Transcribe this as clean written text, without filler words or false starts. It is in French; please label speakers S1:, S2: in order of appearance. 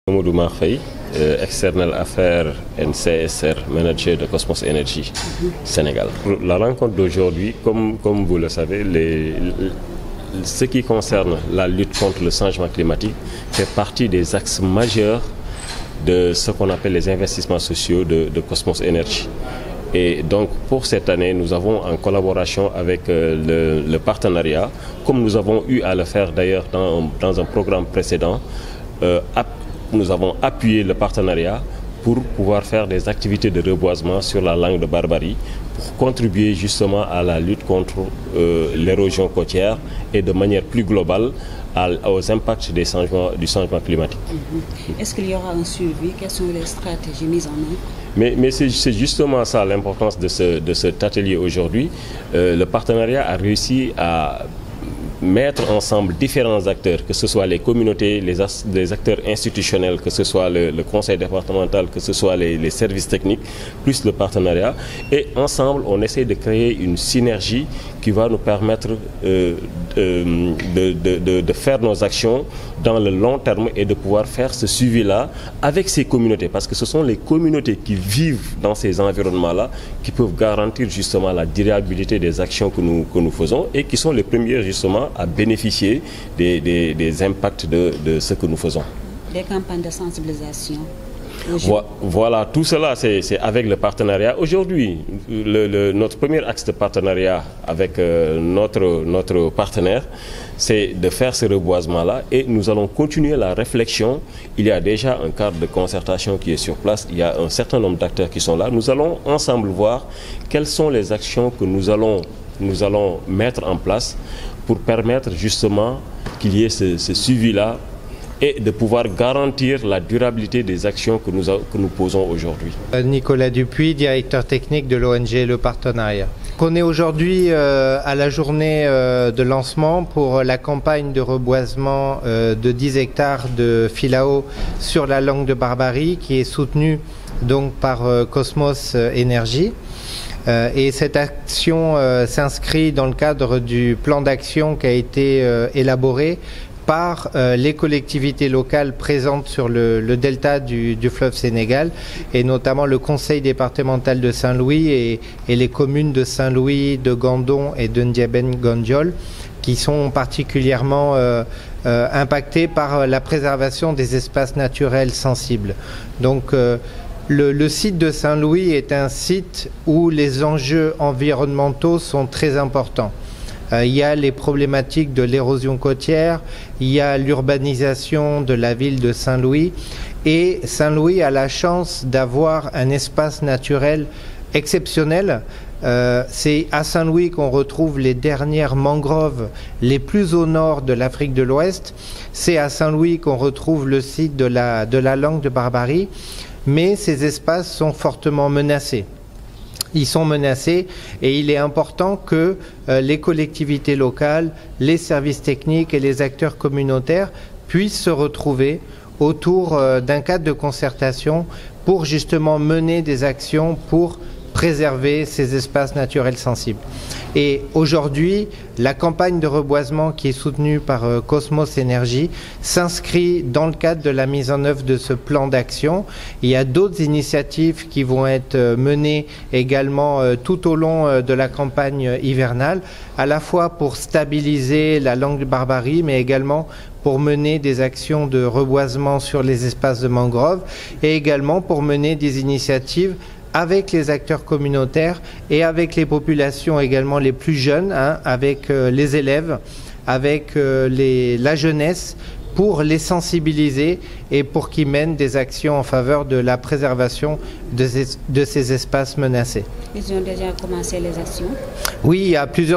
S1: Mamadou Marfay, External Affairs and CSR Manager de Cosmos Energy Sénégal. La rencontre d'aujourd'hui, comme vous le savez, ce qui concerne la lutte contre le changement climatique fait partie des axes majeurs de ce qu'on appelle les investissements sociaux de Cosmos Energy. Et donc pour cette année, nous avons en collaboration avec le partenariat, comme nous avons eu à le faire d'ailleurs dans un programme précédent, nous avons appuyé le partenariat pour pouvoir faire des activités de reboisement sur la langue de Barbarie pour contribuer justement à la lutte contre l'érosion côtière et de manière plus globale aux impacts du changement climatique.
S2: Est-ce qu'il y aura un suivi? Quelles sont les stratégies mises en œuvre?
S1: Mais c'est justement ça l'importance de cet atelier aujourd'hui. Le partenariat a réussi à mettre ensemble différents acteurs, que ce soit les communautés, les acteurs institutionnels, que ce soit le conseil départemental, que ce soit les services techniques, plus le partenariat. Et ensemble, on essaie de créer une synergie qui va nous permettre de faire nos actions dans le long terme et de pouvoir faire ce suivi-là avec ces communautés. Parce que ce sont les communautés qui vivent dans ces environnements-là qui peuvent garantir justement la durabilité des actions que nous faisons et qui sont les premiers justement à bénéficier des impacts de ce que nous faisons.
S2: Des campagnes de sensibilisation.
S1: Voilà, tout cela c'est avec le partenariat. Aujourd'hui, notre premier axe de partenariat avec notre partenaire, c'est de faire ce reboisement-là et nous allons continuer la réflexion. Il y a déjà un cadre de concertation qui est sur place, il y a un certain nombre d'acteurs qui sont là. Nous allons ensemble voir quelles sont les actions que nous allons mettre en place pour permettre justement qu'il y ait ce suivi-là et de pouvoir garantir la durabilité des actions que nous posons aujourd'hui.
S3: Nicolas Dupuis, directeur technique de l'ONG Le Partenariat. On est aujourd'hui à la journée de lancement pour la campagne de reboisement de 10 hectares de Filao sur la langue de Barbarie qui est soutenue donc par Cosmos Energy. Et cette action s'inscrit dans le cadre du plan d'action qui a été élaboré par les collectivités locales présentes sur le delta du fleuve Sénégal et notamment le conseil départemental de Saint-Louis et les communes de Saint-Louis, de Gandon et de Ndiabène-Gandiol qui sont particulièrement impactés par la préservation des espaces naturels sensibles. Donc le site de Saint-Louis est un site où les enjeux environnementaux sont très importants. Il y a les problématiques de l'érosion côtière, il y a l'urbanisation de la ville de Saint-Louis et Saint-Louis a la chance d'avoir un espace naturel exceptionnel. C'est à Saint-Louis qu'on retrouve les dernières mangroves les plus au nord de l'Afrique de l'Ouest. C'est à Saint-Louis qu'on retrouve le site de la langue de Barbarie, mais ces espaces sont fortement menacés. Ils sont menacés et il est important que les collectivités locales, les services techniques et les acteurs communautaires puissent se retrouver autour d'un cadre de concertation pour justement mener des actions pour préserver ces espaces naturels sensibles. Et aujourd'hui, la campagne de reboisement qui est soutenue par Cosmos Energy s'inscrit dans le cadre de la mise en œuvre de ce plan d'action. Il y a d'autres initiatives qui vont être menées également tout au long de la campagne hivernale, à la fois pour stabiliser la langue de Barbarie, mais également pour mener des actions de reboisement sur les espaces de mangrove et également pour mener des initiatives avec les acteurs communautaires et avec les populations également les plus jeunes, avec les élèves, avec la jeunesse, pour les sensibiliser et pour qu'ils mènent des actions en faveur de la préservation de ces espaces menacés.
S2: Ils ont déjà commencé les actions?
S3: Oui, il y a plusieurs